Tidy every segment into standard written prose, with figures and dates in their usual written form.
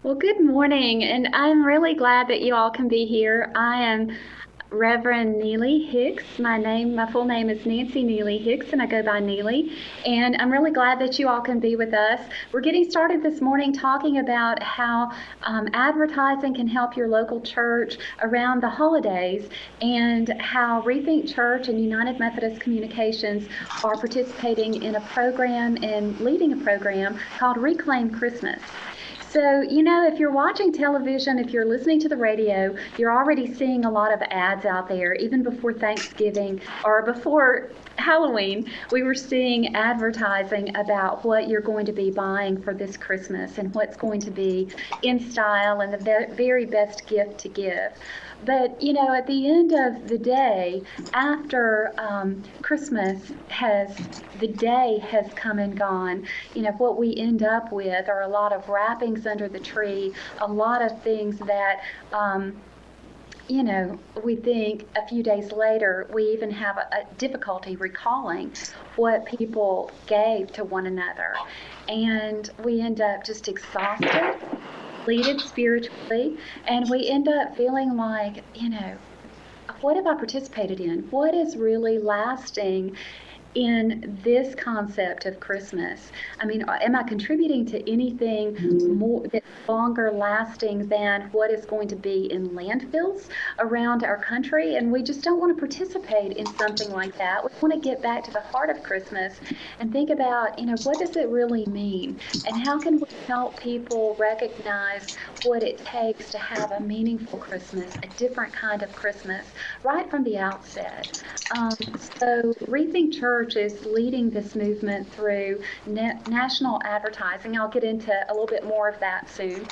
Well, good morning, and I'm really glad that you all can be here. I am Reverend Neely Hicks. My full name is Nancy Neely Hicks, and I go by Neely. And I'm really glad that you all can be with us. We're getting started this morning talking about how advertising can help your local church around the holidays, and how Rethink Church and United Methodist Communications are participating in a program and leading a program called Reclaim Christmas. So, if you're watching television, if you're listening to the radio, you're already seeing a lot of ads out there. Even before Thanksgiving or before Halloween, we were seeing advertising about what you're going to be buying for this Christmas and what's going to be in style and the very best gift to give. But, at the end of the day, after the day has come and gone, what we end up with are a lot of wrappings under the tree, a lot of things that, we think a few days later, we even have a difficulty recalling what people gave to one another. And we end up just exhausted, depleted spiritually, and we end up feeling like, what have I participated in? What is really lasting in this concept of Christmas? I mean, am I contributing to anything more that's longer lasting than what is going to be in landfills around our country? And we just don't want to participate in something like that. We want to get back to the heart of Christmas and think about, what does it really mean? And how can we help people recognize what it takes to have a meaningful Christmas, a different kind of Christmas, right from the outset? So Rethink Church is leading this movement through national advertising. I'll get into a little bit more of that soon.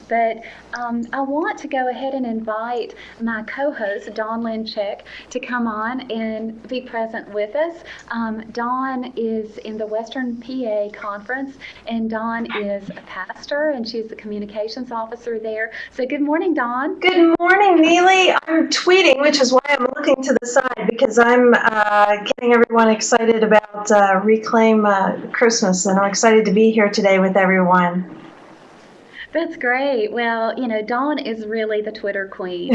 But I want to go ahead and invite my co-host, Dawn Linchick, to come on and be present with us. Dawn is in the Western PA Conference, and Dawn is a pastor, and she's the communications officer there. So good morning, Dawn. Good morning, Neely. I'm tweeting, which is why I'm looking to the side, because I'm getting everyone excited about Reclaim Christmas, and I'm excited to be here today with everyone. That's great. Well, Dawn is really the Twitter queen.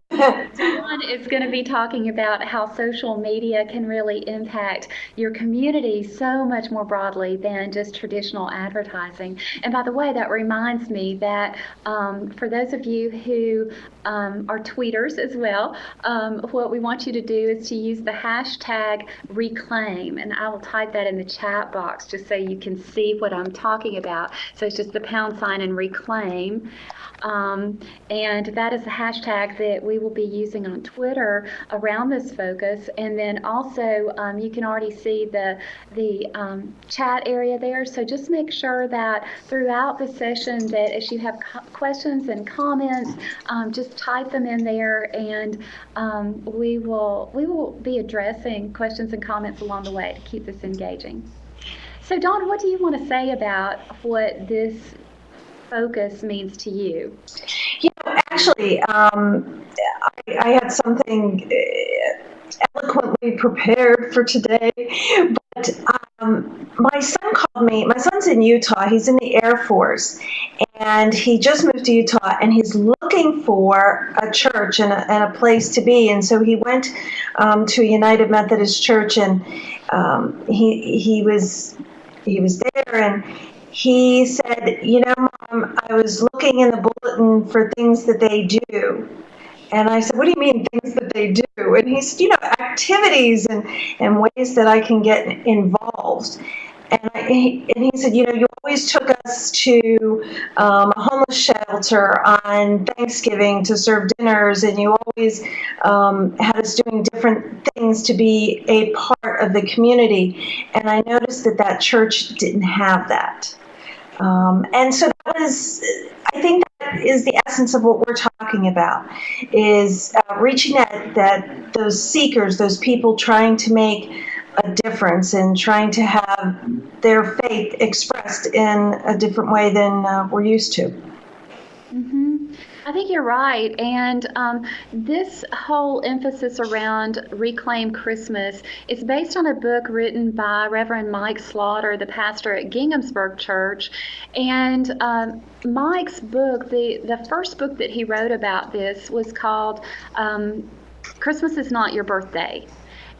Dawn is going to be talking about how social media can really impact your community so much more broadly than just traditional advertising. And by the way, that reminds me that for those of you who are tweeters as well, what we want you to do is to use the hashtag Reclaim. And I will type that in the chat box just so you can see what I'm talking about. So it's just the # and Reclaim. And that is a hashtag that we will be using on Twitter around this focus. And then also you can already see the chat area there. So just make sure that throughout the session that as you have questions and comments, just type them in there, and we will be addressing questions and comments along the way to keep this engaging. So Dawn, what do you want to say about what this focus means to you? Actually, I had something eloquently prepared for today, but my son called me. My son's in Utah. He's in the Air Force, and he just moved to Utah, and he's looking for a church and a place to be. And so he went to a United Methodist Church, and he was there, and he said, Mom, I was looking in the bulletin for things that they do. And I said, what do you mean things that they do? And he said, activities and ways that I can get involved. And he said, you always took us to a homeless shelter on Thanksgiving to serve dinners, and you always had us doing different things to be a part of the community. And I noticed that church didn't have that. And so I think that is the essence of what we're talking about, is reaching those seekers, those people trying to make a difference and trying to have their faith expressed in a different way than we're used to. Mm-hmm. I think you're right. And this whole emphasis around Reclaim Christmas is based on a book written by Reverend Mike Slaughter, the pastor at Ginghamsburg Church. And Mike's book, the first book that he wrote about this was called Christmas is Not Your Birthday.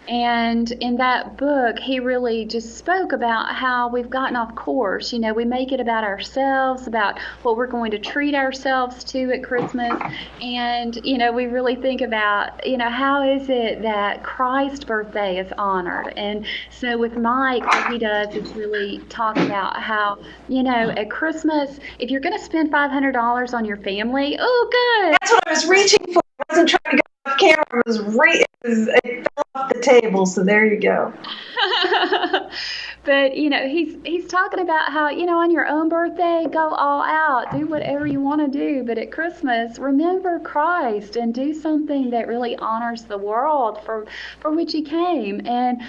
And in that book, he really just spoke about how we've gotten off course. You know, we make it about ourselves, about what we're going to treat ourselves to at Christmas. And, you know, we really think about, you know, how is it that Christ's birthday is honored? And so with Mike, what he does is really talk about how, you know, at Christmas, if you're going to spend $500 on your family, oh, good. That's what I was reaching for. I wasn't trying to go off camera. It fell off the table, so there you go. But, you know, he's talking about how, you know, on your own birthday, go all out, do whatever you want to do. But at Christmas, remember Christ and do something that really honors the world for which he came. And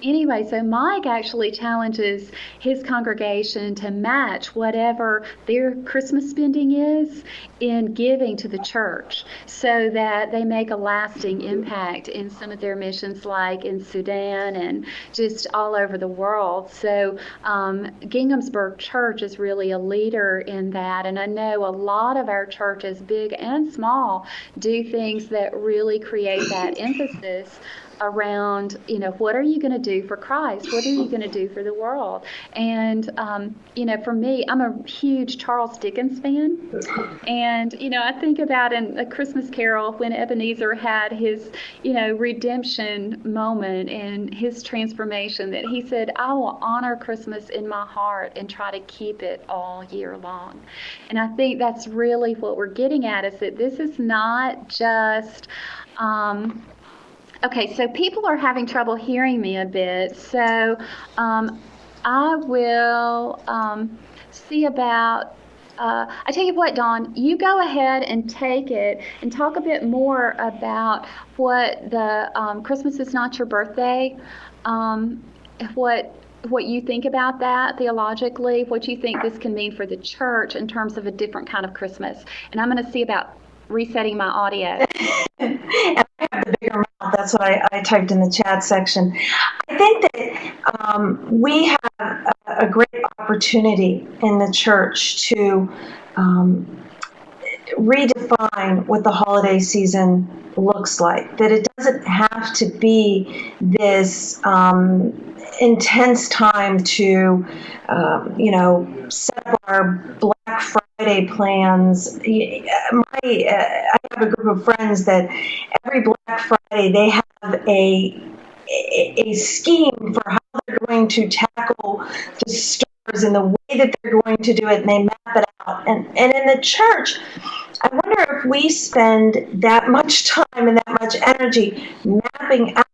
anyway, so Mike actually challenges his congregation to match whatever their Christmas spending is in giving to the church so that they make a lasting impact in some of their missions, like in Sudan and just all over the world. So Ginghamsburg Church is really a leader in that. And I know a lot of our churches, big and small, do things that really create that emphasis around, you know, what are you going to do for Christ? What are you going to do for the world? And, you know, for me, I'm a huge Charles Dickens fan. And, you know, I think about in A Christmas Carol when Ebenezer had his, you know, redemption moment and his transformation, that he said, I will honor Christmas in my heart and try to keep it all year long. And I think that's really what we're getting at, is that this is not just, okay, so people are having trouble hearing me a bit, so I will see about, I tell you what, Dawn, you go ahead and take it and talk a bit more about what the Christmas is Not Your Birthday, what you think about that theologically, what you think this can mean for the church in terms of a different kind of Christmas. And I'm going to see about resetting my audio. And I have the bigger mouth. That's what I typed in the chat section. I think that we have a great opportunity in the church to redefine what the holiday season looks like. That it doesn't have to be this intense time to, you know, set up our Black Friday plans. I have a group of friends that every Black Friday they have a scheme for how they're going to tackle the stores and the way that they're going to do it, and they map it out. And in the church, I wonder if we spend that much time and that much energy mapping out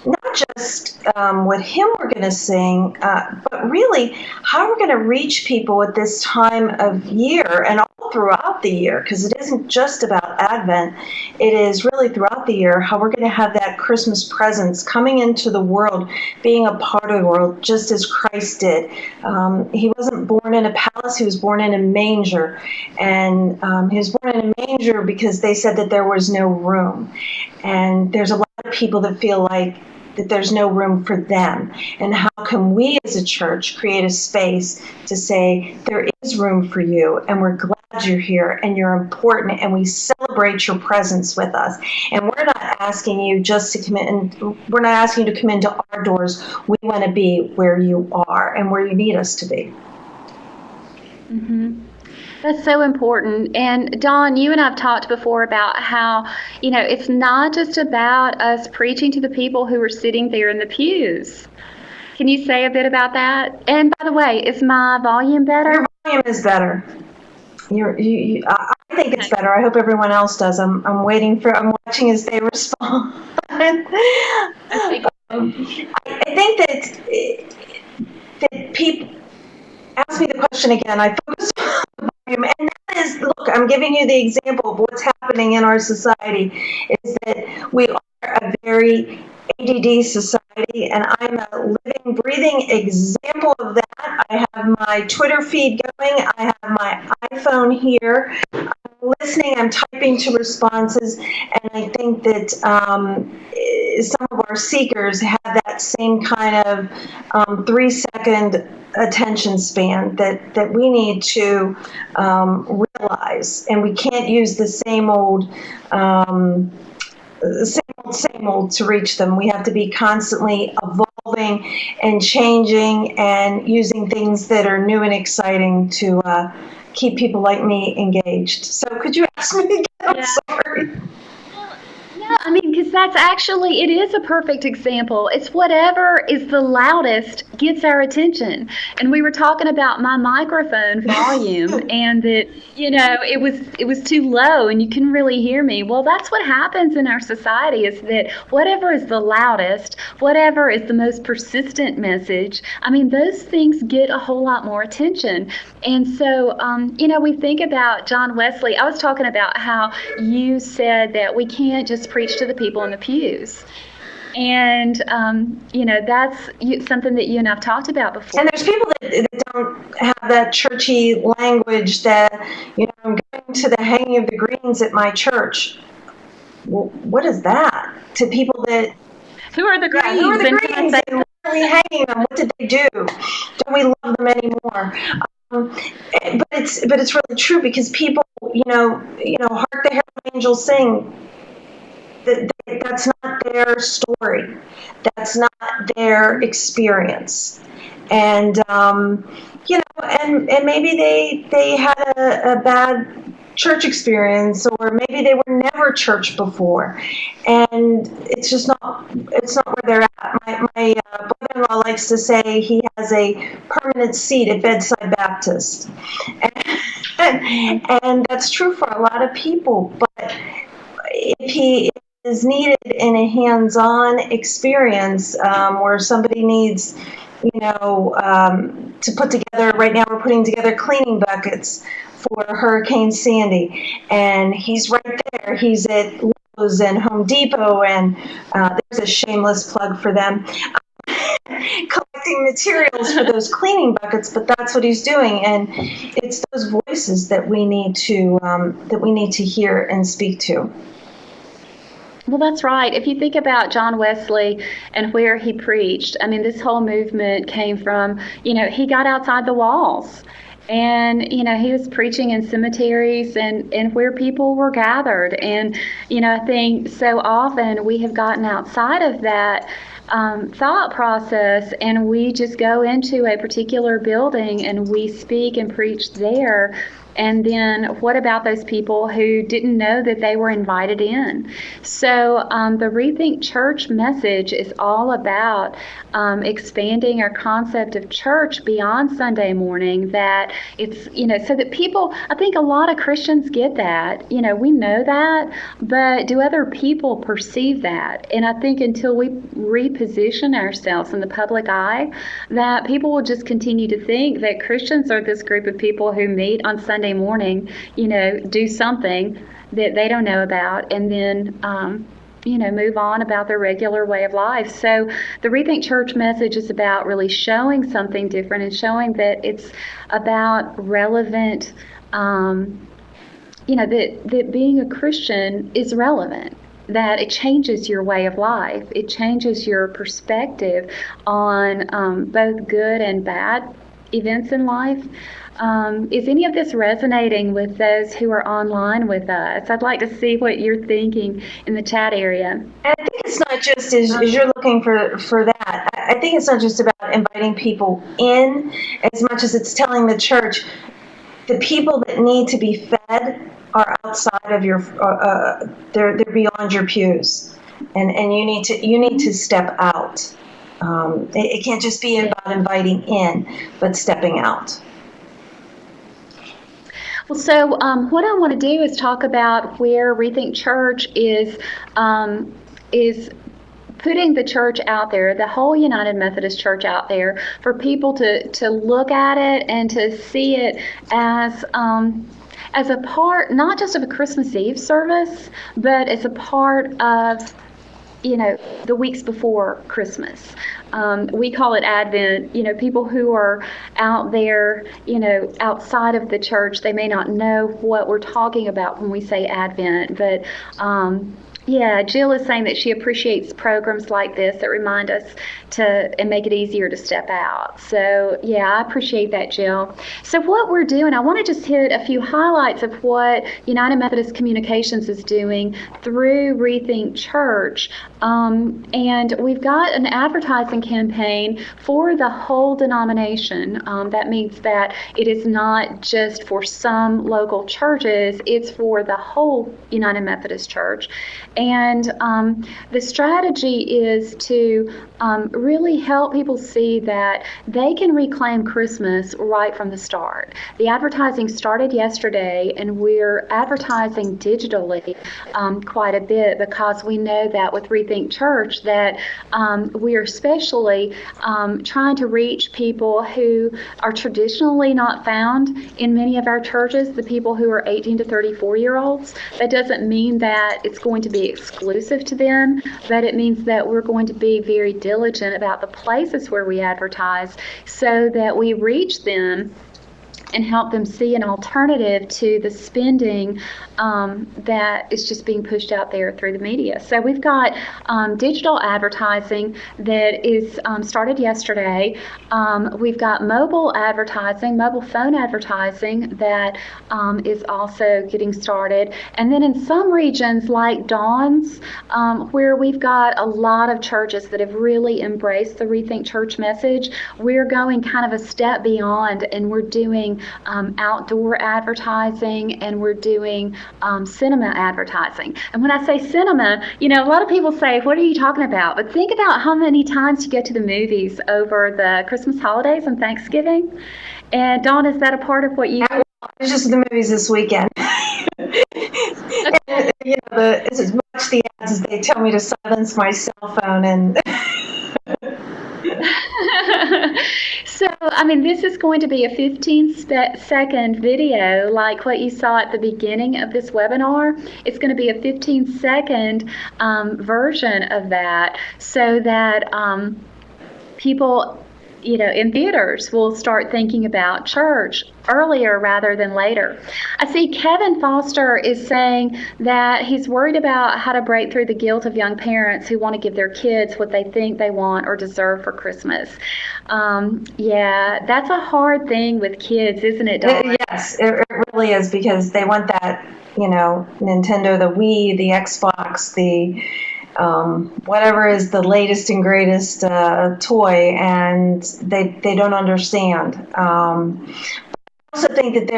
not just what hymn we're going to sing, but really how we're going to reach people at this time of year and all throughout the year, because it isn't just about Advent. It is really throughout the year how we're going to have that Christmas presence coming into the world, being a part of the world, just as Christ did. He wasn't born in a palace, he was born in a manger. And he was born in a manger because they said that there was no room. And there's a lot of people that feel like that there's no room for them. And how can we as a church create a space to say there is room for you, and we're glad you're here and you're important, and we celebrate your presence with us. And we're not asking you just to come in, we're not asking you to come into our doors. We want to be where you are and where you need us to be. Mm-hmm. That's so important. And Dawn, you and I have talked before about how, you know, it's not just about us preaching to the people who are sitting there in the pews. Can you say a bit about that? And by the way, is my volume better? Your volume is better. I think it's better. I hope everyone else does. I'm watching as they respond. I think that people ask me the question again. I focus on the volume, and that is, look, I'm giving you the example of what's happening in our society. Is that we are a very ADD society, and I'm a living, breathing example of that. I have my Twitter feed going. I have my iPhone here. I'm listening, I'm typing to responses, and I think that some of our seekers have that same kind of 3-second attention span that we need to realize, and we can't use the same old to reach them. We have to be constantly evolving and changing and using things that are new and exciting to keep people like me engaged. So could you ask me again? I'm sorry. Yeah, I mean, because it is a perfect example. It's whatever is the loudest gets our attention. And we were talking about my microphone volume and that, it was too low and you couldn't really hear me. Well, that's what happens in our society, is that whatever is the loudest, whatever is the most persistent message, I mean, those things get a whole lot more attention. And so, we think about John Wesley. I was talking about how you said that we can't just preach to the people in the pews. And, that's something that you and I've talked about before. And there's people that don't have that churchy language that, I'm going to the hanging of the greens at my church. Well, what is that? To people that... Who are the greens? Yeah, who are the greens? And why are we hanging them? What did they do? Don't we love them anymore? But it's really true, because people, hark the herald angels sing. That's not their story. That's not their experience. And and maybe they had a bad church experience, or maybe they were never church before, and it's not where they're at. My brother-in-law likes to say he has a permanent seat at Bedside Baptist, and that's true for a lot of people. But if he is needed in a hands-on experience, where somebody needs, to put together, right now we're putting together cleaning buckets for Hurricane Sandy, and he's right there. He's at Lowe's and Home Depot, and there's a shameless plug for them, collecting materials for those cleaning buckets. But that's what he's doing, and it's those voices that we need to hear and speak to. Well, that's right. If you think about John Wesley and where he preached, I mean, this whole movement came from, he got outside the walls. And, he was preaching in cemeteries and where people were gathered. And, I think so often we have gotten outside of that thought process, and we just go into a particular building and we speak and preach there. And then what about those people who didn't know that they were invited in? So the Rethink Church message is all about expanding our concept of church beyond Sunday morning, that it's, so that people, I think a lot of Christians get that, we know that, but do other people perceive that? And I think until we reposition ourselves in the public eye, that people will just continue to think that Christians are this group of people who meet on Sunday morning, do something that they don't know about, and then move on about their regular way of life. So the Rethink Church message is about really showing something different and showing that it's about relevant, that being a Christian is relevant, that it changes your way of life. It changes your perspective on both good and bad events in life. Is any of this resonating with those who are online with us? I'd like to see what you're thinking in the chat area. And I think it's not just as you're looking for that. I think it's not just about inviting people in as much as it's telling the church the people that need to be fed are outside of your, they're beyond your pews, and you need to step out. It can't just be about inviting in, but stepping out. Well, so what I want to do is talk about where Rethink Church is putting the church out there, the whole United Methodist Church out there, for people to look at it and to see it as a part, not just of a Christmas Eve service, but as a part of the weeks before Christmas. We call it Advent. People who are out there, outside of the church, they may not know what we're talking about when we say Advent, but yeah, Jill is saying that she appreciates programs like this that remind us and make it easier to step out. So yeah, I appreciate that, Jill. So what we're doing, I want to just hit a few highlights of what United Methodist Communications is doing through Rethink Church. And we've got an advertising campaign for the whole denomination. That means that it is not just for some local churches, it's for the whole United Methodist Church. And the strategy is to really help people see that they can reclaim Christmas right from the start. The advertising started yesterday, and we're advertising digitally quite a bit, because we know that with Rethink Church that we are especially trying to reach people who are traditionally not found in many of our churches, the people who are 18 to 34-year-olds. That doesn't mean that it's going to be exclusive to them, but it means that we're going to be very diligent about the places where we advertise so that we reach them and help them see an alternative to the spending that is just being pushed out there through the media. So we've got digital advertising that is started yesterday. We've got mobile advertising, mobile phone advertising that is also getting started. And then in some regions like Dawn's, where we've got a lot of churches that have really embraced the Rethink Church message, we're going kind of a step beyond, and we're doing outdoor advertising, and we're doing cinema advertising. And when I say cinema, a lot of people say, what are you talking about? But think about how many times you go to the movies over the Christmas holidays and Thanksgiving. And Dawn, is that a part of what you... I was just at the movies this weekend. And, as much the ads as they tell me to silence my cell phone and... So, this is going to be a 15-second video like what you saw at the beginning of this webinar. It's going to be a 15-second version of that, so that people, in theaters will start thinking about church earlier rather than later. I see Kevin Foster is saying that he's worried about how to break through the guilt of young parents who want to give their kids what they think they want or deserve for Christmas. Yeah, that's a hard thing with kids, isn't it, Dawn? Yes, it really is, because they want that, Nintendo, the Wii, the Xbox, the whatever is the latest and greatest toy, and they don't understand. I also think that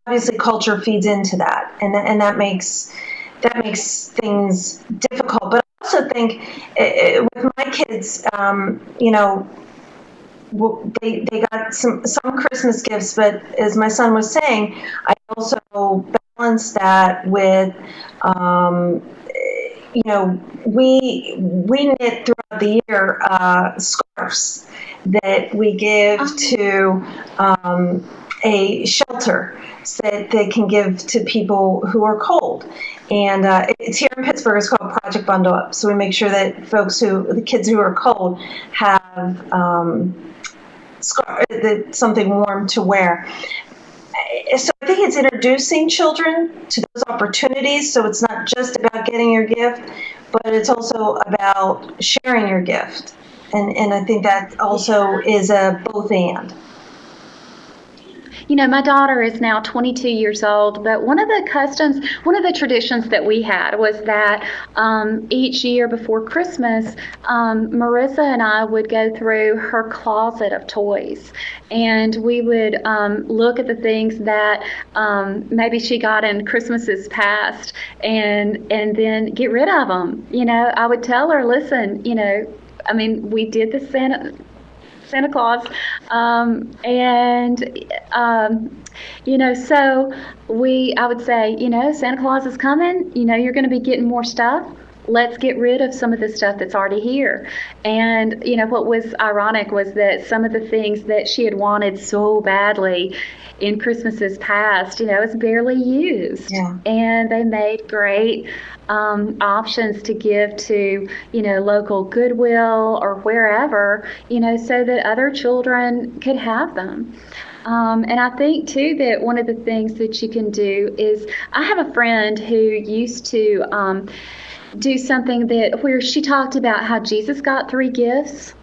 obviously culture feeds into that, and that makes things difficult. But I also think with my kids, they got some Christmas gifts, but as my son was saying, I also balance that with we knit throughout the year scarves that we give to a shelter so that they can give to people who are cold. And it's here in Pittsburgh. It's called Project Bundle Up. So we make sure that the kids who are cold have something warm to wear. So I think it's introducing children to those opportunities. So it's not just about getting your gift, but it's also about sharing your gift. And I think that also is a both and. My daughter is now 22 years old, but one of the traditions that we had was that each year before Christmas, Marissa and I would go through her closet of toys, and we would look at the things that maybe she got in Christmases past, and then get rid of them. I would tell her, listen, we did the Santa Claus, so I would say, Santa Claus is coming, you're going to be getting more stuff. let's get rid of some of the stuff that's already here. And, what was ironic was that some of the things that she had wanted so badly in Christmases past, is barely used. Yeah. And they made great options to give to, local Goodwill or wherever, so that other children could have them. And I think, too, that one of the things that you can do is, I have a friend who used to do something where she talked about how Jesus got 3 gifts,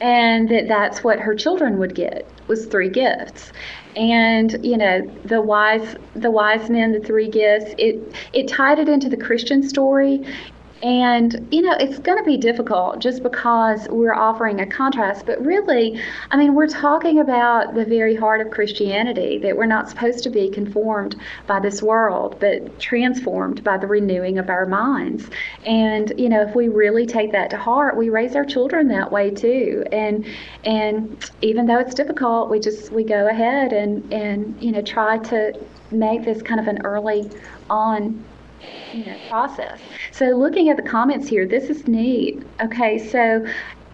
and that's what her children would get, was 3 gifts. And, the wise men, the 3 gifts, it tied it into the Christian story. And, it's going to be difficult just because we're offering a contrast. But really, we're talking about the very heart of Christianity, that we're not supposed to be conformed by this world, but transformed by the renewing of our minds. And, if we really take that to heart, we raise our children that way too. And even though it's difficult, we go ahead and try to make this kind of an early on process. So looking at the comments here, this is neat. Okay, so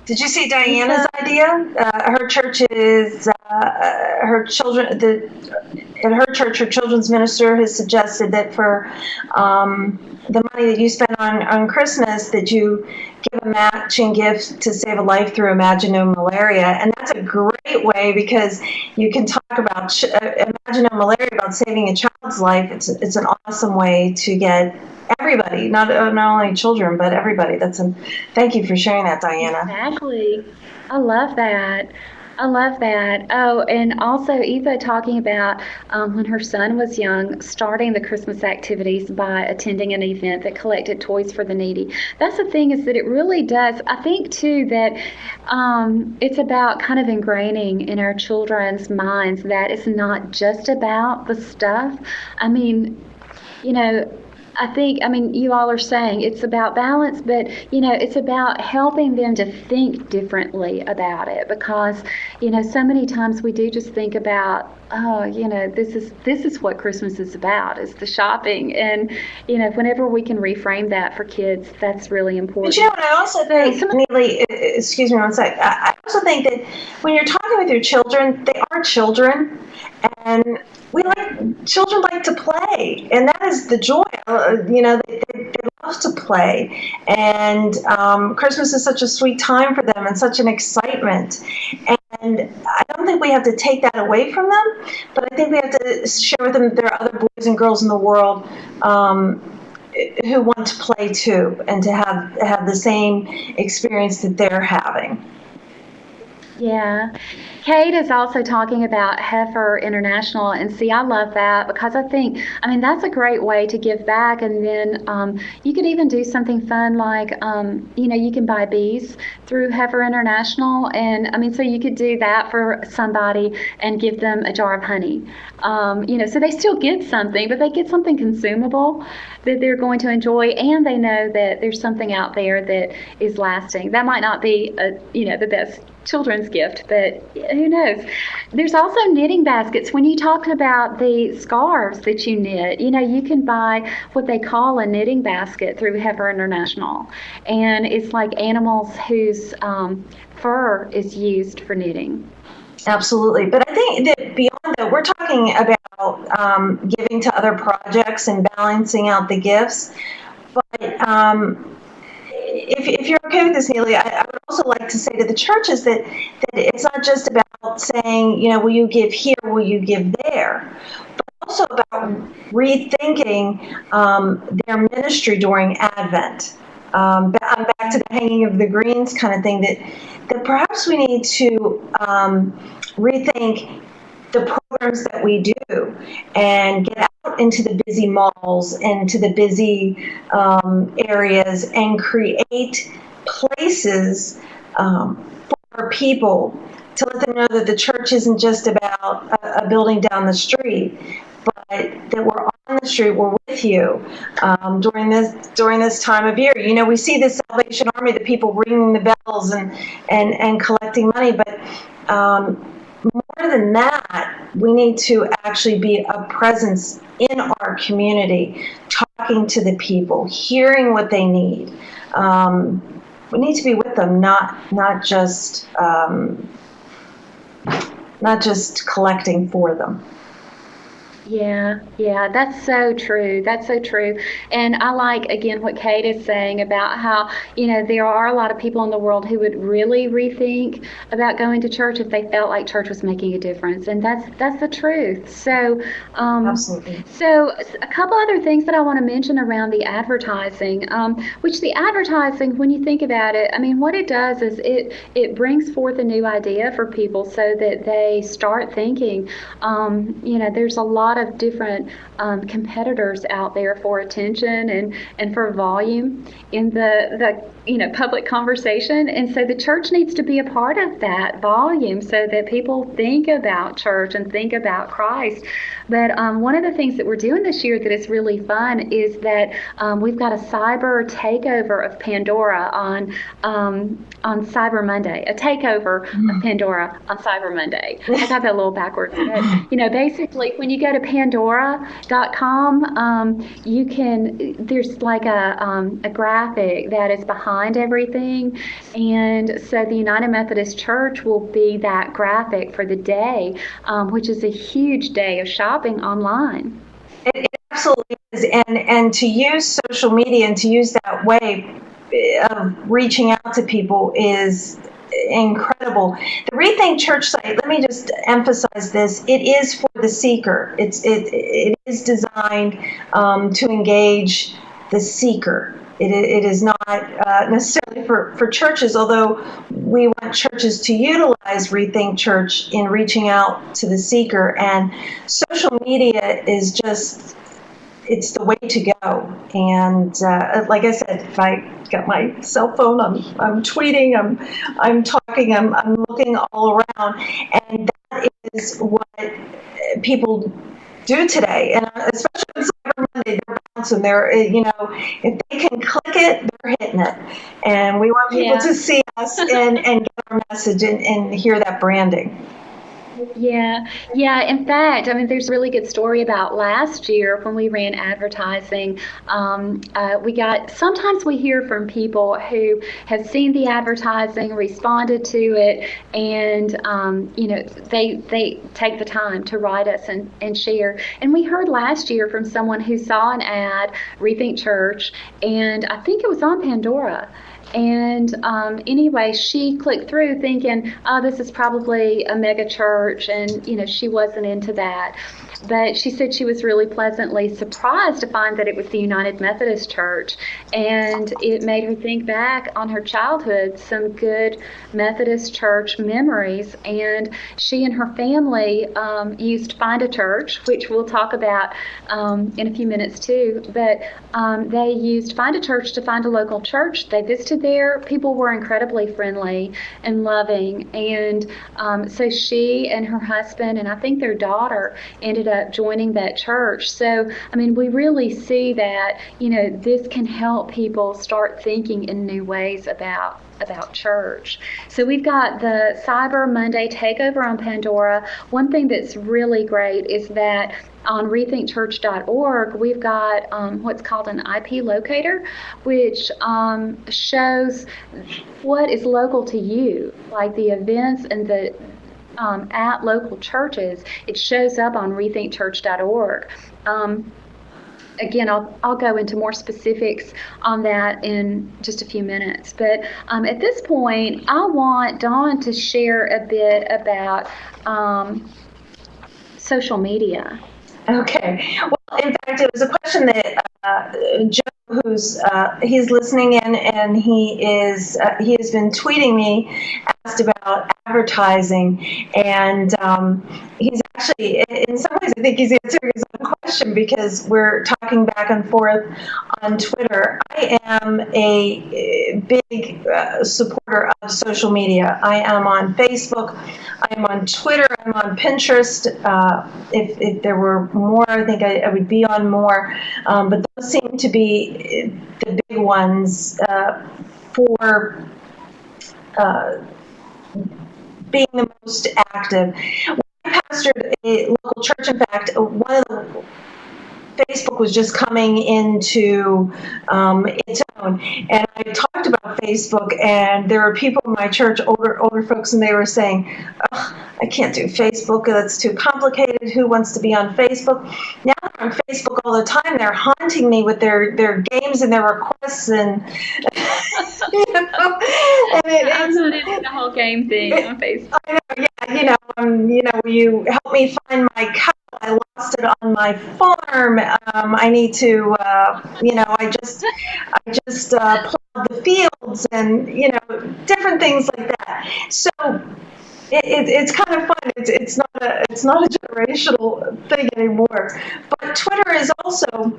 did you see Diana's idea? Her church is her children. At her church, her children's minister has suggested that for the money that you spend on Christmas, that you give a matching gift to save a life through Imaginome Malaria, and that's a great way because you can talk about Imaginome Malaria, about saving a child's life. It's an awesome way to get everybody, not only children, but everybody. Thank you for sharing that, Diana. Exactly. I love that. Oh, and also Eva talking about when her son was young, starting the Christmas activities by attending an event that collected toys for the needy. That's the thing, is that it really does. I think, too, that it's about kind of ingraining in our children's minds that it's not just about the stuff. I think, you all are saying it's about balance, but, it's about helping them to think differently about it, because, so many times we do just think about, this is what Christmas is about, is the shopping. And, whenever we can reframe that for kids, that's really important. But I also think, Neely, excuse me one sec, I also think that when you're talking with your children, they are children, and children like to play, and that is the joy. They love to play, and Christmas is such a sweet time for them and such an excitement. And I don't think we have to take that away from them, but I think we have to share with them that there are other boys and girls in the world who want to play too, and to have the same experience that they're having. Yeah. Kate is also talking about Heifer International, and see, I love that because I think, that's a great way to give back. And then you could even do something fun like, you can buy bees through Heifer International, and so you could do that for somebody and give them a jar of honey. So they still get something, but they get something consumable that they're going to enjoy, and they know that there's something out there that is lasting. That might not be, the best children's gift, but who knows? There's also knitting baskets. When you talk about the scarves that you knit, you can buy what they call a knitting basket through Heifer International, and it's like animals whose fur is used for knitting. Absolutely. But I think that beyond that, we're talking about giving to other projects and balancing out the gifts. But if you're okay with this, Neely, I would also like to say to the churches that it's not just about saying, will you give here, will you give there, but also about rethinking their ministry during Advent. I'm back to the hanging of the greens kind of thing, that perhaps we need to rethink the programs that we do and get out into the busy malls, into the busy areas, and create places for people to let them know that the church isn't just about a building down the street, but that we're on the street, we're with you during this time of year. We see the Salvation Army, the people ringing the bells and collecting money, but more than that, we need to actually be a presence in our community, talking to the people, hearing what they need. We need to be with them, not just collecting for them. Yeah, that's so true. That's so true. And I like, again, what Kate is saying about how, there are a lot of people in the world who would really rethink about going to church if they felt like church was making a difference. And that's the truth. So, Absolutely. So a couple other things that I want to mention around the advertising, which the advertising, when you think about it, I mean, what it does is it brings forth a new idea for people so that they start thinking, there's a lot of different competitors out there for attention and for volume in the public conversation, and so the church needs to be a part of that volume so that people think about church and think about Christ. But one of the things that we're doing this year that is really fun is that we've got a cyber takeover of Pandora on Cyber Monday, a takeover of Pandora on Cyber Monday. I got that a little backwards. But, basically, when you go to Pandora.com, there's like a graphic that is behind everything, and so the United Methodist Church will be that graphic for the day, which is a huge day of shopping online. It absolutely is, and to use social media and to use that way of reaching out to people is incredible. The Rethink Church site, let me just emphasize this, it is for the seeker. It is designed to engage the seeker. It is not necessarily for churches, although we want churches to utilize Rethink Church in reaching out to the seeker. And social media is just, it's the way to go. And like I said, if I got my cell phone, I'm tweeting, I'm talking, I'm looking all around, and that is what people do today. And especially on Cyber Monday, they're bouncing. If they can click it, they're hitting it. And we want people to see us and get our message and hear that branding. Yeah. In fact, I mean, there's a really good story about last year when we ran advertising. Sometimes we hear from people who have seen the advertising, responded to it, and, they take the time to write us and share. And we heard last year from someone who saw an ad, Rethink Church, and I think it was on Pandora. And anyway, she clicked through thinking, oh, this is probably a mega church, and she wasn't into that. But she said she was really pleasantly surprised to find that it was the United Methodist Church, and it made her think back on her childhood, some good Methodist church memories. And she and her family used Find a Church, which we'll talk about in a few minutes too. But they used Find a Church to find a local church. They visited there. People were incredibly friendly and loving, and so she and her husband and I think their daughter ended up joining that church. So, I mean, we really see that, this can help people start thinking in new ways about church. So we've got the Cyber Monday takeover on Pandora. One thing that's really great is that on rethinkchurch.org, we've got what's called an IP locator, which shows what is local to you, like the events and the at local churches. It shows up on rethinkchurch.org. Again, I'll go into more specifics on that in just a few minutes. But at this point, I want Dawn to share a bit about social media. Okay. Well, in fact, it was a question that Joe, he's listening in, and he has been tweeting me, asked about advertising, and he's actually, in some ways, I think he's answering his own question because we're talking back and forth on Twitter. I am a big supporter of social media. I am on Facebook, I am on Twitter, I'm on Pinterest. If there were more, I think I would be on more, but those seem to be the big ones for being the most active. When I pastored a local church, in fact, one of Facebook was just coming into its own. And I talked about Facebook, and there were people in my church, older folks, and they were saying, "Oh, I can't do Facebook. That's too complicated. Who wants to be on Facebook?" Now they're on Facebook all the time. They're haunting me with their games and their requests, and you know, and I'm not into the whole game thing on Facebook. I know, yeah, will you help me find my cow? I lost it on my farm. I need to, I just plowed the fields, and different things like that. So it's kind of fun. It's not a generational thing anymore. But Twitter is also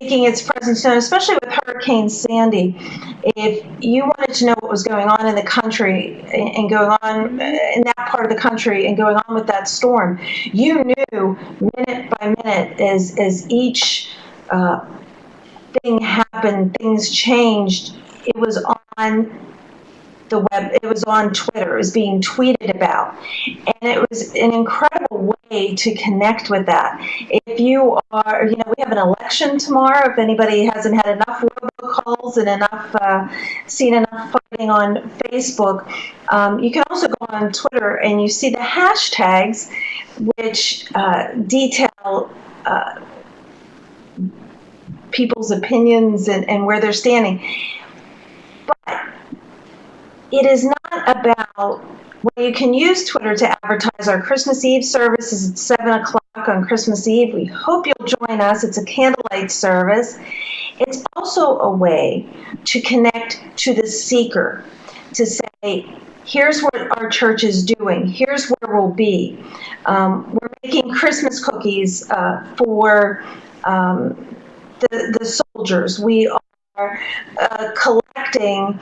making its presence known, especially with Hurricane Sandy. If you wanted to know what was going on in the country and going on in that part of the country and going on with that storm, you knew minute by minute as each thing happened, things changed. It was on the web, it was on Twitter, it was being tweeted about, and it was an incredible way to connect with that. If you are, we have an election tomorrow. If anybody hasn't had enough robocalls and seen enough fighting on Facebook, you can also go on Twitter and you see the hashtags, which detail people's opinions and where they're standing. But it is not about, well, you can use Twitter to advertise our Christmas Eve services at 7 o'clock on Christmas Eve. We hope you'll join us. It's a candlelight service. It's also a way to connect to the seeker, to say, here's what our church is doing. Here's where we'll be. We're making Christmas cookies for the soldiers. We are collecting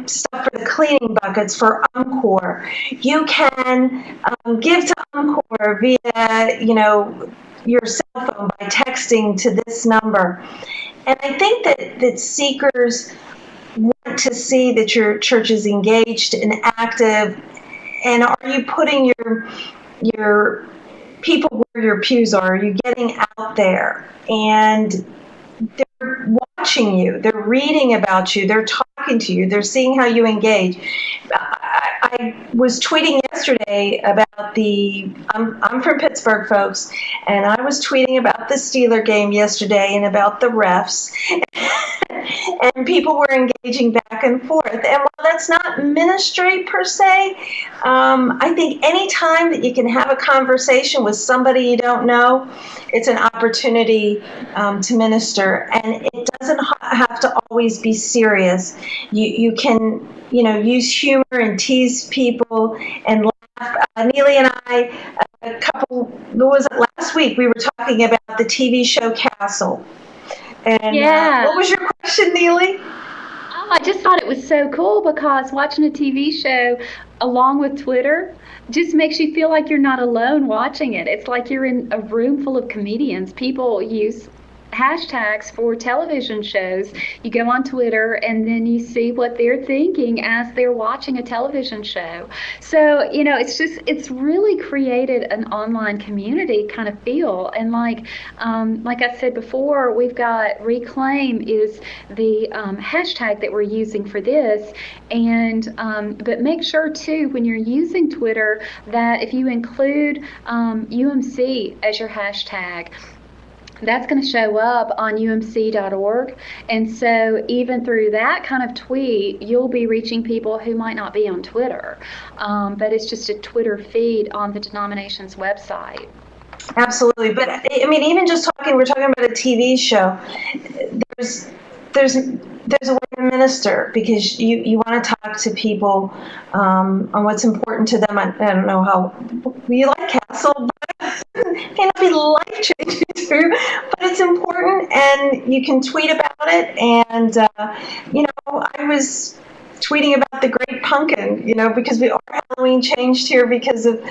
stuff for the cleaning buckets for Encore. You can give to Encore via, your cell phone by texting to this number. And I think that seekers want to see that your church is engaged and active. And are you putting your people where your pews are? Are you getting out there? And they're watching you, they're reading about you, they're talking to you, they're seeing how you engage. I was tweeting yesterday about I'm from Pittsburgh, folks, and I was tweeting about the Steeler game yesterday and about the refs, and people were engaging back and forth. And while that's not ministry per se, I think any time that you can have a conversation with somebody you don't know, it's an opportunity to minister, and it doesn't have to always be serious. You can use humor and tease people and laugh. Neely and I, last week, we were talking about the TV show Castle. And what was your question, Neely? Oh, I just thought it was so cool because watching a TV show along with Twitter just makes you feel like you're not alone watching it. It's like you're in a room full of comedians. People use hashtags for television shows. You go on Twitter and then you see what they're thinking as they're watching a television show. So, it's really created an online community kind of feel. And like I said before, we've got Reclaim is the hashtag that we're using for this. And but make sure too, when you're using Twitter, that if you include UMC as your hashtag, that's going to show up on umc.org. And so even through that kind of tweet, you'll be reaching people who might not be on Twitter. But it's just a Twitter feed on the denomination's website. Absolutely. But I mean, even just we're talking about a TV show. There's a way to minister, because you want to talk to people on what's important to them. I don't know how you like Castle, but it may not be life-changing too, but it's important, and you can tweet about it. And I was tweeting about the Great Pumpkin, because our Halloween changed here because of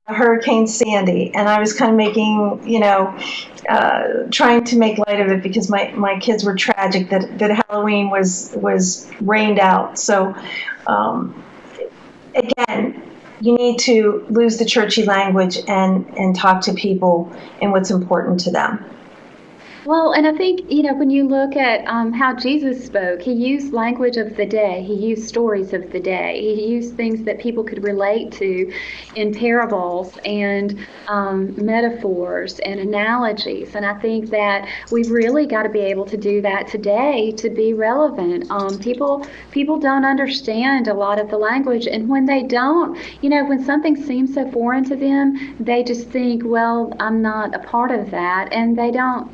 Hurricane Sandy, and I was kind of making, trying to make light of it, because my kids were tragic that Halloween was rained out. So again, you need to lose the churchy language and talk to people and what's important to them. Well, and I think, when you look at how Jesus spoke, he used language of the day. He used stories of the day. He used things that people could relate to in parables and metaphors and analogies. And I think that we've really got to be able to do that today to be relevant. People don't understand a lot of the language. And when they don't, when something seems so foreign to them, they just think, well, I'm not a part of that. And they don't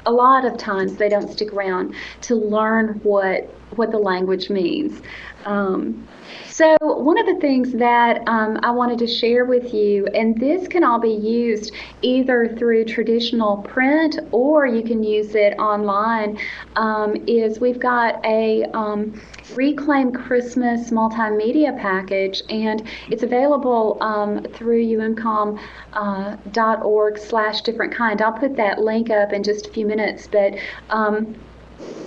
a lot of times they don't stick around to learn what the language means. So one of the things that I wanted to share with you, and this can all be used either through traditional print or you can use it online, is we've got a Reclaim Christmas multimedia package, and it's available through umcom.org/different-kind. I'll put that link up in just a few minutes, but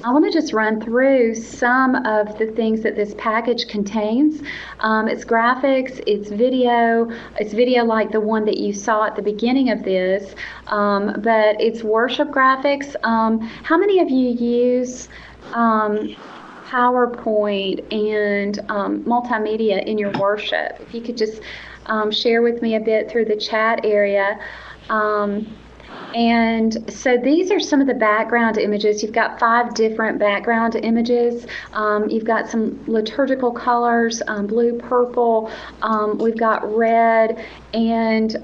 I want to just run through some of the things that this package contains. It's graphics, it's video like the one that you saw at the beginning of this, but it's worship graphics. How many of you use PowerPoint and multimedia in your worship? If you could just share with me a bit through the chat area. And so these are some of the background images. You've got 5 different background images. You've got some liturgical colors, blue, purple. We've got red, and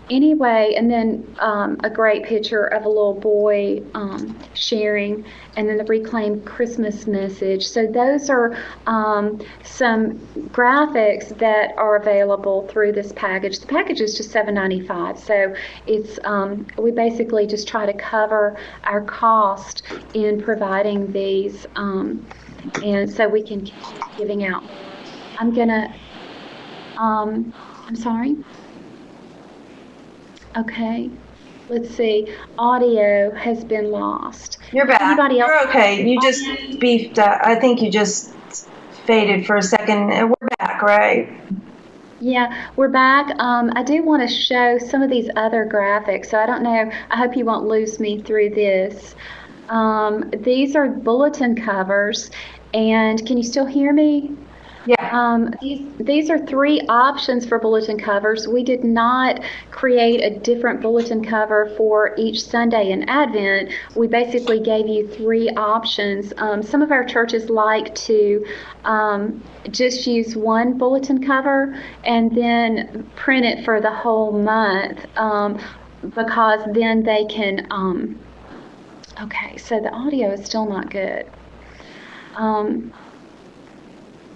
anyway, and then a great picture of a little boy sharing, and then the Reclaim Christmas message. So those are some graphics that are available through this package. The package is just $7.95, so it's we basically just try to cover our cost in providing these, and so we can keep giving out. I'm gonna, I'm sorry. Okay, let's see. Audio has been lost. You're back. Anybody else? You're okay. You just beefed. I think you just faded for a second. And we're back, right? Yeah, we're back. I do want to show some of these other graphics. So I don't know. I hope you won't lose me through this. These are bulletin covers. And can you still hear me? Yeah. These are 3 options for bulletin covers. We did not create a different bulletin cover for each Sunday in Advent. We basically gave you 3 options. Some of our churches like to just use one bulletin cover and then print it for the whole month, because then they can, okay, so the audio is still not good.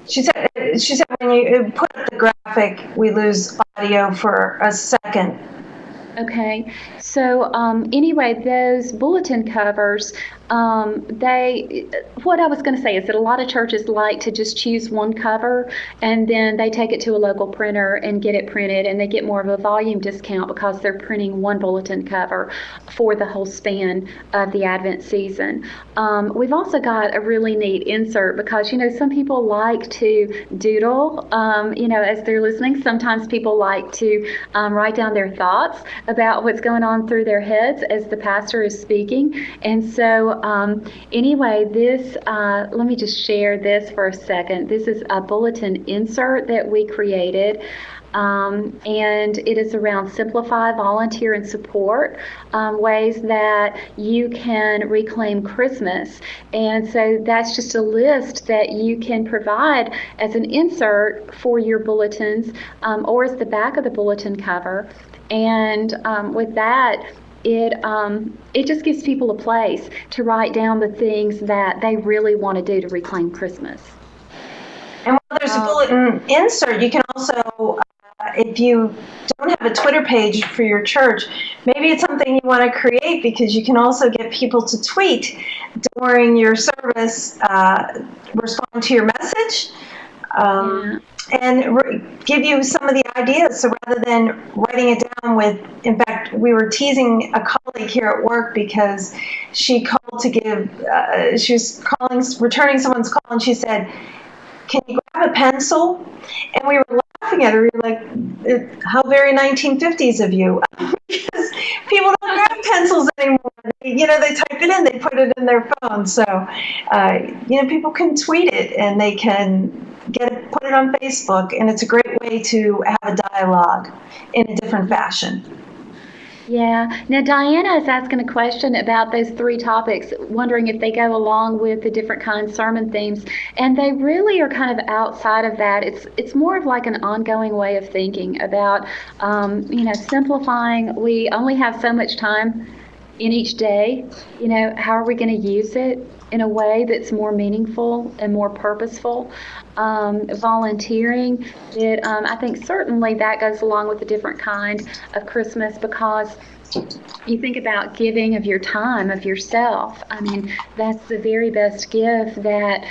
She said when you put up the graphic, we lose audio for a second. Okay, so anyway, those bulletin covers, what I was going to say is that a lot of churches like to just choose one cover, and then they take it to a local printer and get it printed, and they get more of a volume discount because they're printing one bulletin cover for the whole span of the Advent season. We've also got a really neat insert because, some people like to doodle, as they're listening. Sometimes people like to write down their thoughts about what's going on through their heads as the pastor is speaking. And so anyway, this, let me just share this for a second. This is a bulletin insert that we created. And it is around simplify, volunteer, and support, ways that you can reclaim Christmas. And so that's just a list that you can provide as an insert for your bulletins, or as the back of the bulletin cover. And with that, it just gives people a place to write down the things that they really want to do to reclaim Christmas. And while there's a bulletin insert, you can also, if you don't have a Twitter page for your church, maybe it's something you want to create, because you can also get people to tweet during your service, respond to your message, and give you some of the ideas. So rather than writing it down in fact, we were teasing a colleague here at work because she called to give, she was returning someone's call, and she said, "Can you grab a pencil?" And we were laughing laughing at her. You're like, how very 1950s of you. Because people don't grab pencils anymore. They type it in, they put it in their phone. So, people can tweet it and they can put it on Facebook, and it's a great way to have a dialogue in a different fashion. Yeah. Now, Diana is asking a question about those 3 topics, wondering if they go along with the different kind of sermon themes. And they really are kind of outside of that. It's more of like an ongoing way of thinking about, simplifying. We only have so much time in each day. How are we going to use it in a way that's more meaningful and more purposeful? Volunteering, I think certainly that goes along with a different kind of Christmas, because you think about giving of your time, of yourself. I mean, that's the very best gift that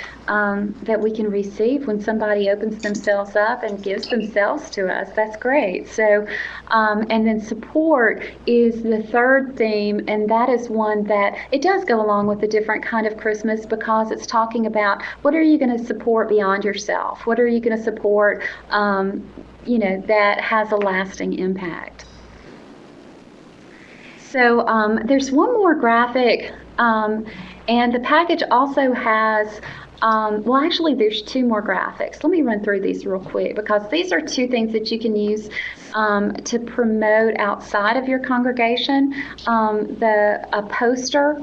we can receive when somebody opens themselves up and gives themselves to us. That's great. So, and then support is the 3rd theme, and that is one that it does go along with a different kind of Christmas, because it's talking about what are you going to support beyond yourself? What are you going to support, that has a lasting impact? So there's one more graphic, and the package also has, actually there's 2 more graphics. Let me run through these real quick, because these are 2 things that you can use to promote outside of your congregation. A poster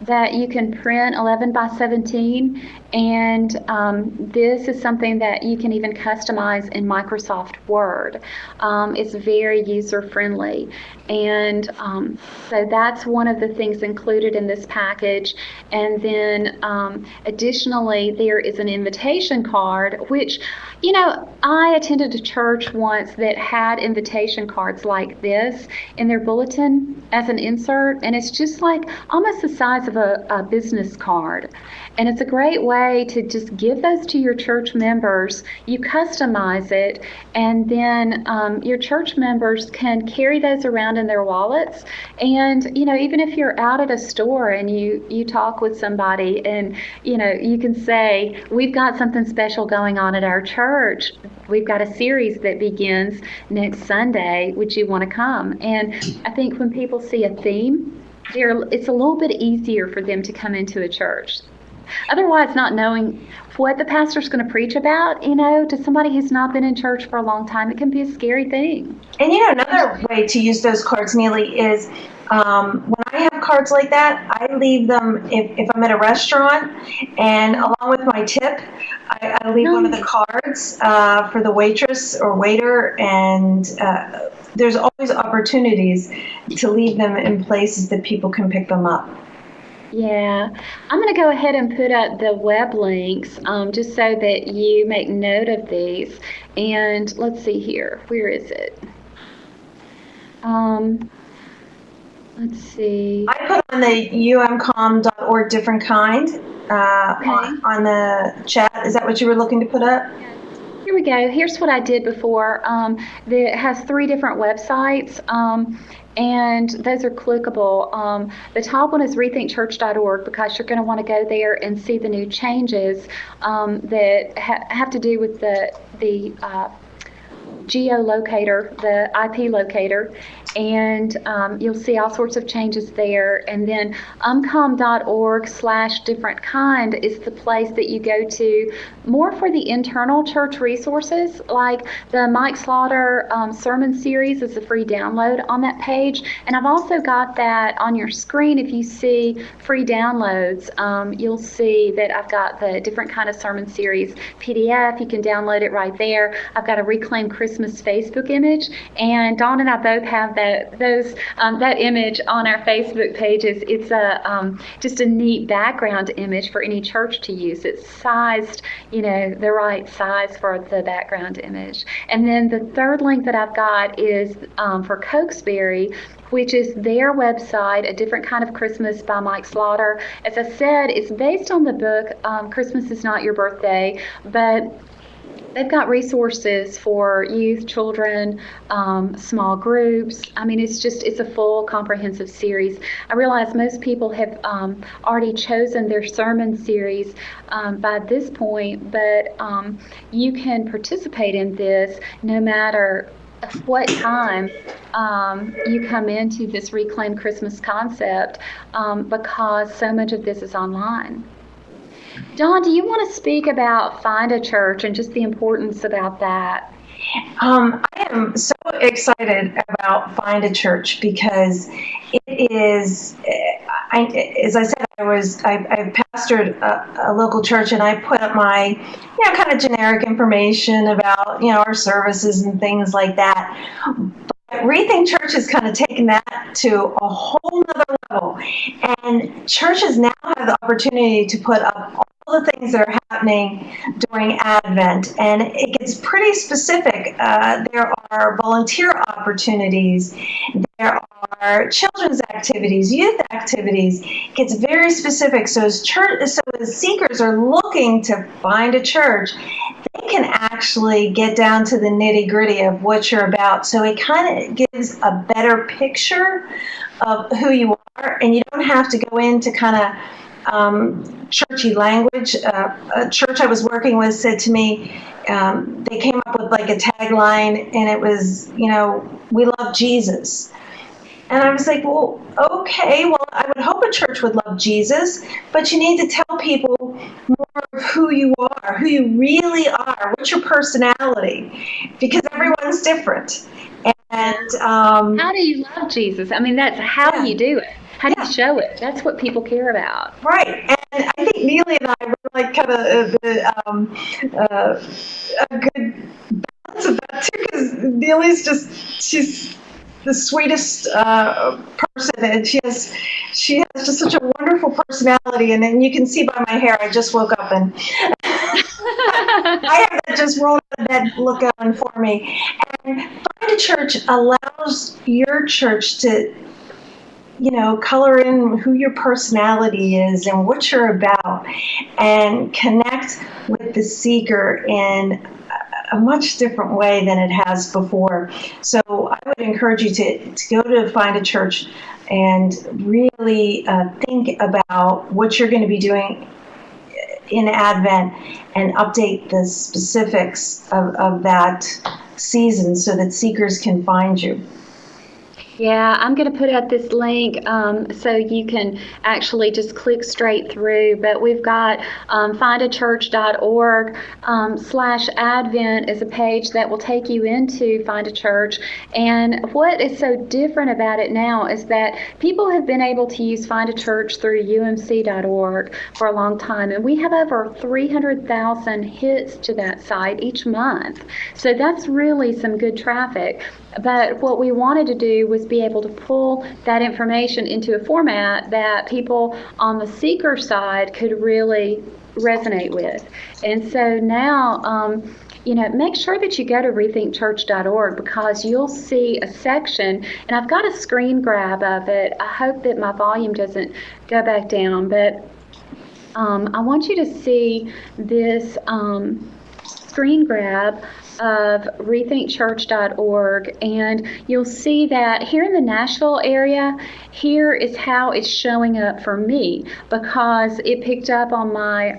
that you can print 11 by 17, and this is something that you can even customize in Microsoft Word. It's very user-friendly, and so that's one of the things included in this package. And then additionally, there is an invitation card, which, I attended a church once that had invitation cards like this in their bulletin as an insert, and it's just like almost the size of a business card. And it's a great way to just give those to your church members. You customize it, and then your church members can carry those around in their wallets. And, even if you're out at a store and you talk with somebody and, you can say, we've got something special going on at our church. We've got a series that begins next Sunday. Would you want to come? And I think when people see a theme, it's a little bit easier for them to come into a church. Otherwise, not knowing what the pastor's going to preach about, to somebody who's not been in church for a long time, it can be a scary thing. And another way to use those cards, Neely, is when I have cards like that, I leave them if I'm at a restaurant, and along with my tip, I leave one of the cards for the waitress or waiter, and there's always opportunities to leave them in places that people can pick them up. Yeah, I'm going to go ahead and put up the web links just so that you make note of these. And let's see here. Where is it? Let's see. I put on the umcom.org different kind on the chat. Is that what you were looking to put up? Here we go. Here's what I did before. It has 3 different websites. And those are clickable. The top one is rethinkchurch.org, because you're going to want to go there and see the new changes that have to do with the geolocator, the IP locator, and you'll see all sorts of changes there. And then umcom.org/different-kind is the place that you go to more for the internal church resources, like the Mike Slaughter sermon series is a free download on that page. And I've also got that on your screen. If you see free downloads, you'll see that I've got the different kind of sermon series PDF. You can download it right there. I've got a Reclaim Christmas Facebook image, and Dawn and I both have that image on our Facebook pages. It's just a neat background image for any church to use. It's sized, the right size for the background image. And then the third link that I've got is for Cokesbury, which is their website, A Different Kind of Christmas by Mike Slaughter. As I said, it's based on the book Christmas Is Not Your Birthday, but They've got resources for youth, children, small groups. I mean, it's a full comprehensive series. I realize most people have already chosen their sermon series by this point, but you can participate in this no matter what time you come into this Reclaim Christmas concept, because so much of this is online. Dawn, do you want to speak about Find a Church and just the importance about that? I am so excited about Find a Church because it is, as I said, I pastored a local church, and I put up my, kind of generic information about, our services and things like that. But Rethink Church has kind of taken that to a whole nother level, and churches now have the opportunity to put up all the things that are happening during Advent, and it gets pretty specific. There are volunteer opportunities, there are children's activities, youth activities. It gets very specific. So as seekers are looking to find a church, they can actually get down to the nitty-gritty of what you're about. So it kind of gives a better picture of who you are, and you don't have to go into kind of churchy language. A church I was working with said to me, they came up with like a tagline, and it was, we love Jesus. And I was like, well, okay, well, I would hope a church would love Jesus, but you need to tell people more of who you are, who you really are, what's your personality, because everyone's different. And how do you love Jesus? I mean, that's how do you do it? How do you show it? That's what people care about. Right. And I think Neely and I were like kind of a good balance of that too, because Neely's she's the sweetest person, and she has just such a wonderful personality. And then you can see by my hair, I just woke up and I have that just roll out of bed look going for me. And Find a Church allows your church to color in who your personality is and what you're about, and connect with the seeker in a much different way than it has before. So I would encourage you to go to Find a Church and really think about what you're going to be doing in Advent, and update the specifics of that season so that seekers can find you. Yeah, I'm going to put out this link so you can actually just click straight through. But we've got findachurch.org/Advent is a page that will take you into Find a Church. And what is so different about it now is that people have been able to use Find a Church through umc.org for a long time. And we have over 300,000 hits to that site each month. So that's really some good traffic. But what we wanted to do was be able to pull that information into a format that people on the seeker side could really resonate with. And so now, make sure that you go to rethinkchurch.org, because you'll see a section, and I've got a screen grab of it. I hope that my volume doesn't go back down, but I want you to see this screen grab of rethinkchurch.org, and you'll see that here in the Nashville area, here is how it's showing up for me, because it picked up on my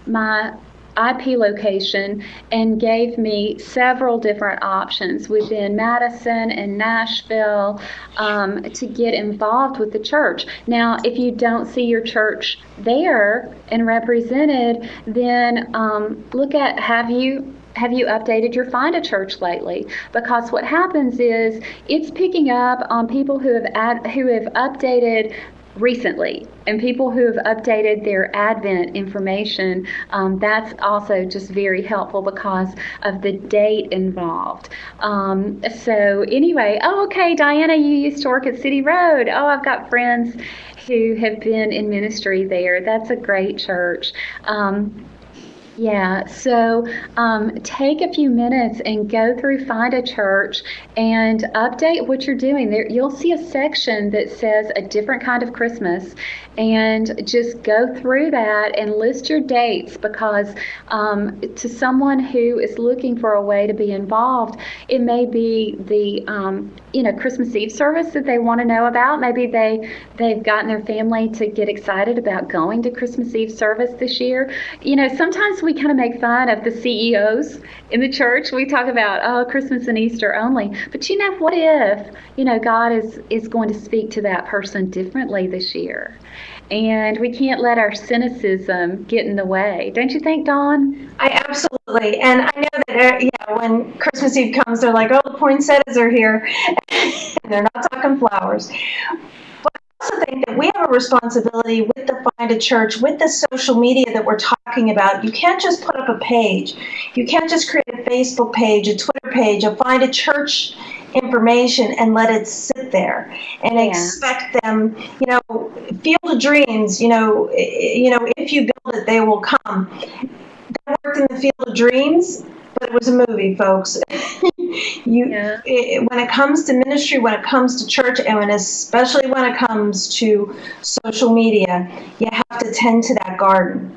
my IP location and gave me several different options within Madison and Nashville to get involved with the church. Now, if you don't see your church there and represented, then look at have you updated your Find a Church lately? Because what happens is it's picking up on people who have updated recently, and people who have updated their Advent information. That's also just very helpful because of the date involved. So anyway, okay, Diana, you used to work at City Road. Oh, I've got friends who have been in ministry there. That's a great church. Yeah, so take a few minutes and go through Find a Church and update what you're doing. There, you'll see a section that says a different kind of Christmas, and just go through that and list your dates because to someone who is looking for a way to be involved, it may be the Christmas Eve service that they want to know about. Maybe they've gotten their family to get excited about going to Christmas Eve service this year. Sometimes we kind of make fun of the CEOs in the church. We talk about, Christmas and Easter only. But what if, God is going to speak to that person differently this year? And we can't let our cynicism get in the way. Don't you think, Dawn? I absolutely. And I know that, when Christmas Eve comes, they're like, oh, the poinsettias are here. And they're not talking flowers. But I also think that we have a responsibility with the Find a Church, with the social media that we're talking about. You can't just put up a page. You can't just create a Facebook page, a Twitter page, a Find a Church information and let it sit there and expect them, Field of Dreams, if you build it, they will come. That worked in the Field of Dreams, but it was a movie, folks. When it comes to ministry, when it comes to church, and especially when it comes to social media, you have to tend to that garden.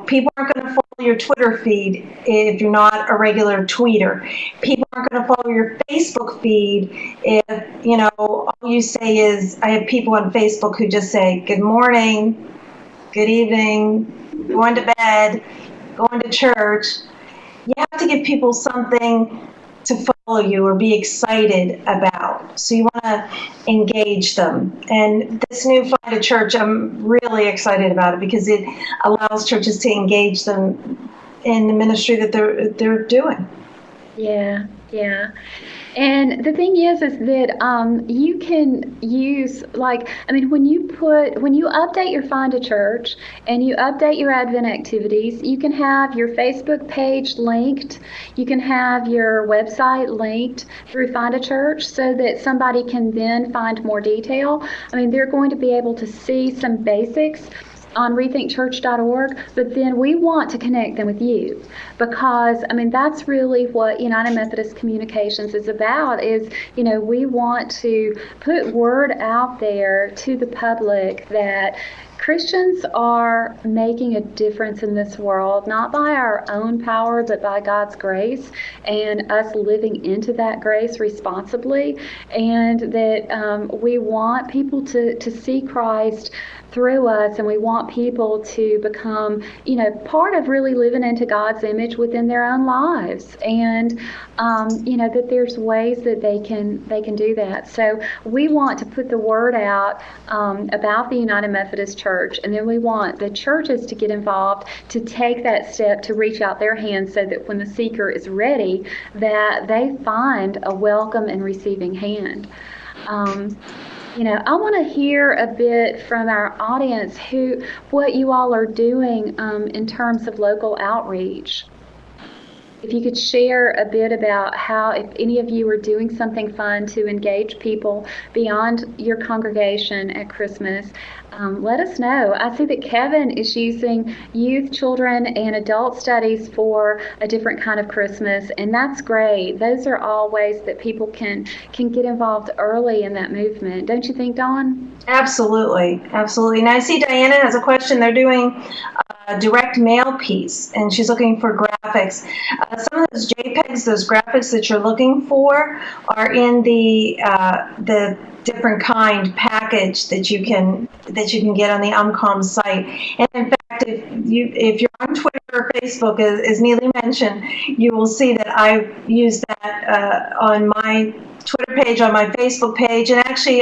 People aren't going to follow your Twitter feed if you're not a regular tweeter. People aren't going to follow your Facebook feed if, all you say is, I have people on Facebook who just say, good morning, good evening, going to bed, going to church. You have to give people something to follow you or be excited about. So you want to engage them. And this new Find a Church, I'm really excited about it because it allows churches to engage them in the ministry that they're doing. Yeah. And the thing is that you can use, when you update your Find a Church and you update your Advent activities, you can have your Facebook page linked, you can have your website linked through Find a Church so that somebody can then find more detail. They're going to be able to see some basics on rethinkchurch.org, but then we want to connect them with you because, that's really what United Methodist Communications is about is, we want to put word out there to the public that Christians are making a difference in this world, not by our own power, but by God's grace and us living into that grace responsibly, and that we want people to see Christ through us, and we want people to become, part of really living into God's image within their own lives, and that there's ways that they can do that. So we want to put the word out about the United Methodist Church, and then we want the churches to get involved to take that step to reach out their hands so that when the seeker is ready, that they find a welcome and receiving hand. I want to hear a bit from our audience what you all are doing in terms of local outreach. If you could share a bit about how, if any of you are doing something fun to engage people beyond your congregation at Christmas, let us know. I see that Kevin is using youth, children, and adult studies for a different kind of Christmas, and that's great. Those are all ways that people can get involved early in that movement. Don't you think, Dawn? Absolutely. And I see Diana has a question. They're doing a direct mail piece, and she's looking for graphics. Some of those JPEGs, those graphics that you're looking for, are in the different kind package that you can get on the UMCOM site. And in fact, if you're on Twitter or Facebook, as Neely mentioned, you will see that I've used that on my Twitter page, on my Facebook page, and actually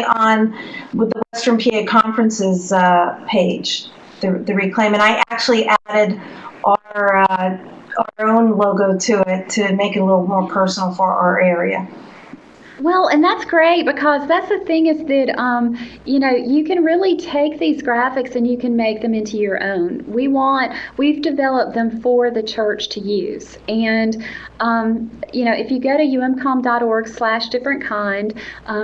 with the Western PA Conferences page, the Reclaim. And I actually added our own logo to it to make it a little more personal for our area. Well, and that's great because that's the thing is that, you can really take these graphics and you can make them into your own. We've developed them for the church to use. And, if you go to umcom.org/differentkind,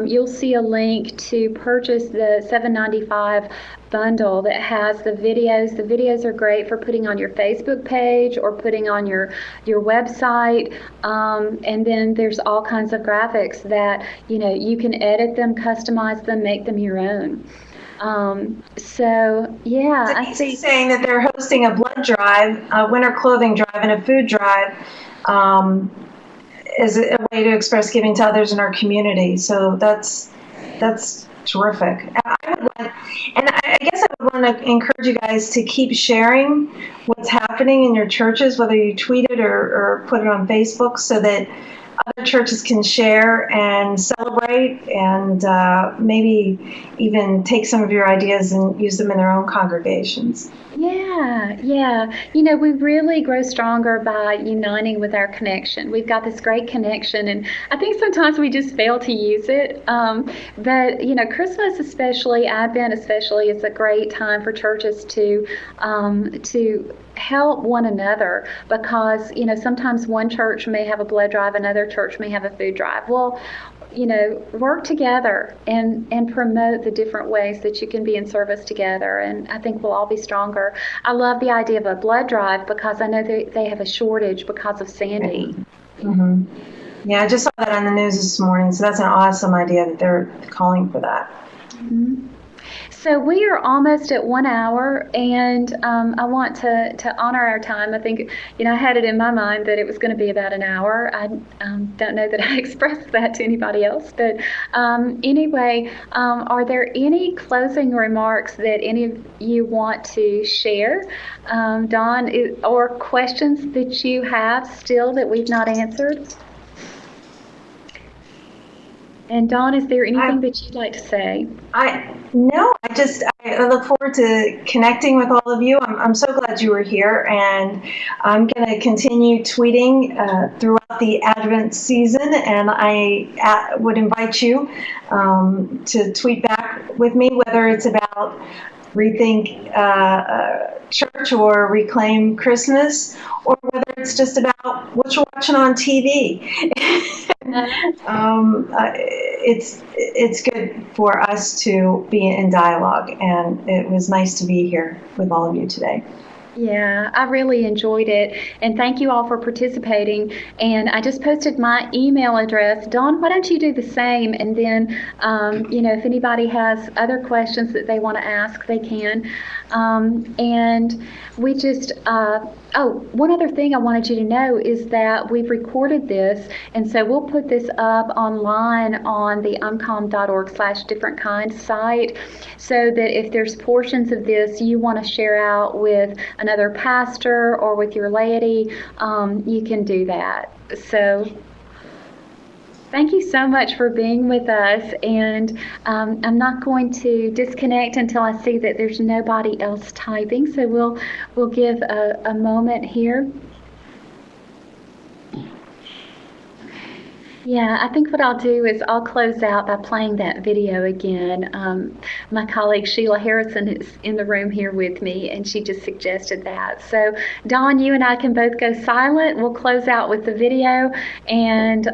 you'll see a link to purchase the $7.95 bundle that has the videos. The videos are great for putting on your Facebook page or putting on your website. And then there's all kinds of graphics that, you can edit them, customize them, make them your own. So yeah, I see. Saying that they're hosting a blood drive, a winter clothing drive, and a food drive is a way to express giving to others in our community. So that's terrific. I guess I would want to encourage you guys to keep sharing what's happening in your churches, whether you tweet it or put it on Facebook, so that other churches can share and celebrate and maybe even take some of your ideas and use them in their own congregations. Yeah. We really grow stronger by uniting with our connection. We've got this great connection, and I think sometimes we just fail to use it. But, Christmas especially, Advent especially, is a great time for churches to help one another, because, sometimes one church may have a blood drive, another church may have a food drive. Well, work together and promote the different ways that you can be in service together, and I think we'll all be stronger. I love the idea of a blood drive because I know they have a shortage because of Sandy. Mm-hmm. Yeah, I just saw that on the news this morning, so that's an awesome idea that they're calling for that. Mm-hmm. So we are almost at 1 hour, and I want to honor our time. I think, I had it in my mind that it was going to be about an hour. I don't know that I expressed that to anybody else. But anyway, are there any closing remarks that any of you want to share, Dawn, or questions that you have still that we've not answered? And Dawn, is there anything that you'd like to say? I look forward to connecting with all of you. I'm so glad you were here, and I'm going to continue tweeting throughout the Advent season, and I would invite you to tweet back with me, whether it's about Rethink Church or Reclaim Christmas, or whether it's just about what you're watching on TV. It's good for us to be in dialogue, and it was nice to be here with all of you today. Yeah, I really enjoyed it, and thank you all for participating. And I just posted my email address. Dawn, why don't you do the same? And then, if anybody has other questions that they want to ask, they can. And we just, one other thing I wanted you to know is that we've recorded this, and so we'll put this up online on the umcom.org/differentkind site, so that if there's portions of this you want to share out with another pastor or with your laity, you can do that. So thank you so much for being with us, and I'm not going to disconnect until I see that there's nobody else typing, so we'll give a moment here. Yeah, I think what I'll do is I'll close out by playing that video again. My colleague Sheila Harrison is in the room here with me, and she just suggested that. So, Dawn, you and I can both go silent. We'll close out with the video, and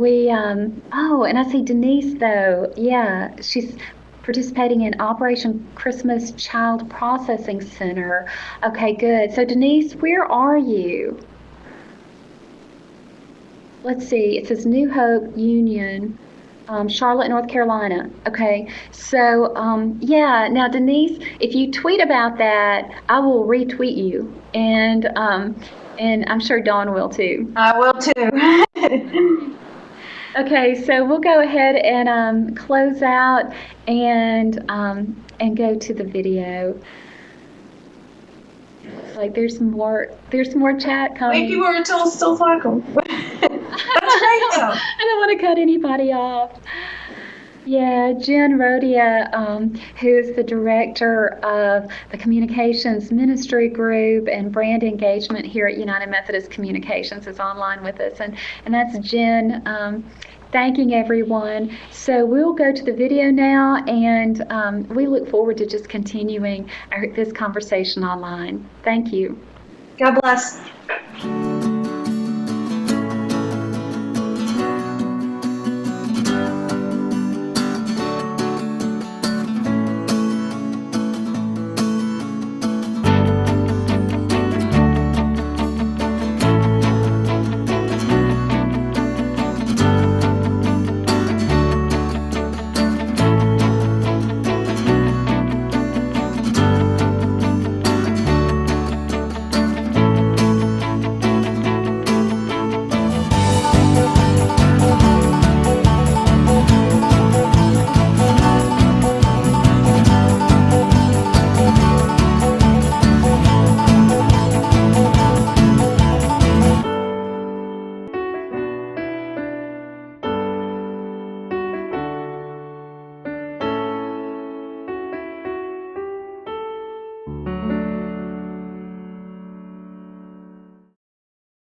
and I see Denise, though. Yeah, she's participating in Operation Christmas Child Processing Center. Okay, good. So, Denise, where are you? Let's see, it says New Hope Union, Charlotte, North Carolina. Okay, so, now Denise, if you tweet about that, I will retweet you, and I'm sure Dawn will too. I will too. Okay, so we'll go ahead and close out and go to the video. Like there's more chat coming. Maybe we're still talking. I don't want to cut anybody off. Yeah, Jen Rodia, who is the director of the Communications Ministry Group and Brand Engagement here at United Methodist Communications, is online with us. And that's Jen thanking everyone. So we'll go to the video now, and we look forward to just continuing this conversation online. Thank you. God bless.